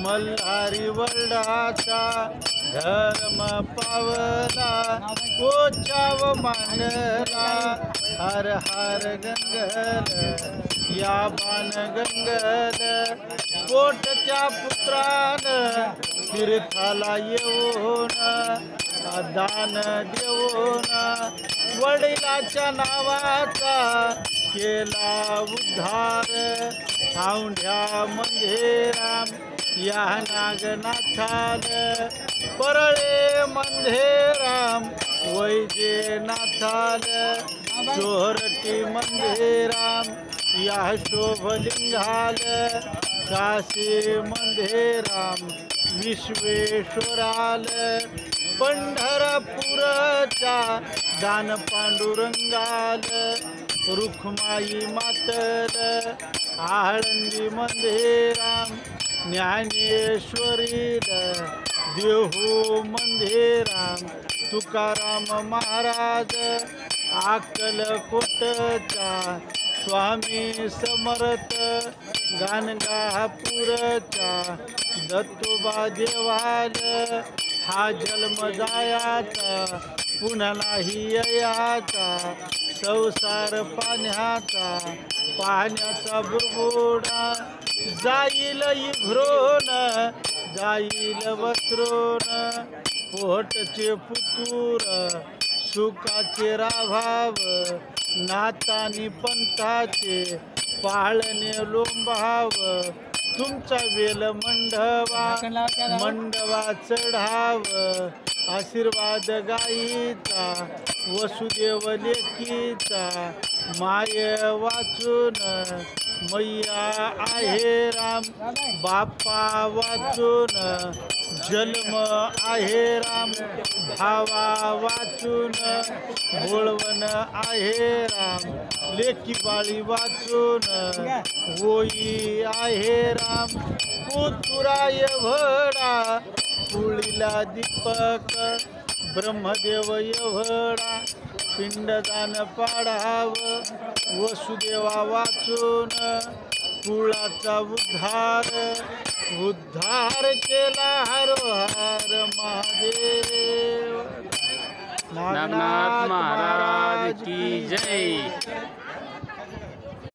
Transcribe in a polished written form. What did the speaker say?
मल्हारी वर्डाचा धर्म पावला कोचाव मांडला हर हर गंगल या बाण गंगल कोटच्या पुत्रान तीर्थाला येऊन दान देऊन वडिलाच्या नावाचा केला उद्धार औंढ्या मंदिराम या नागनाथाल परळे मंदिराम वैजनाथाल चोरटी मंदिराम या शोभलिंगाल काशी मंदिराम विश्वेश्वराल पंढरपूरच्या दान पांडुरंगाल रुखमाई मातल आळंदी मंदिराम ज्ञानेश्वरील देहू मंदिराम तुकाराम महाराज अक्कलकोटचा स्वामी समर्थ गाणगापूरचा दत्तोबा देवाल हा जन्म जायाचा पुन्हा नाही याचा संसार पाण्याचा पाण्याचा बुरबुडा जाईल इघ्रोन जाईल वस्त्रोन पोटचे पुतूर सुखाचे राभाव नातानी पंथाचे पाळणे लोंबाव तुमचा वेल मंडवा चढाव आशीर्वाद गाईचा वसुदेव लेकीचा माय वाचून मैया आहे राम बाप्पा वाचून जन्म आहे राम भावा वाचून बोळवण आहे राम लेकी बाळी वाचून होई आहे राम पुतुराय भडा पुळीला दीपक ब्रह्मदेव एवढा पिंडदान पाडाव वसुदेवा वाचून कुळाचा उद्धार केला हर हर महादेव नागनाथ महाराज की जय।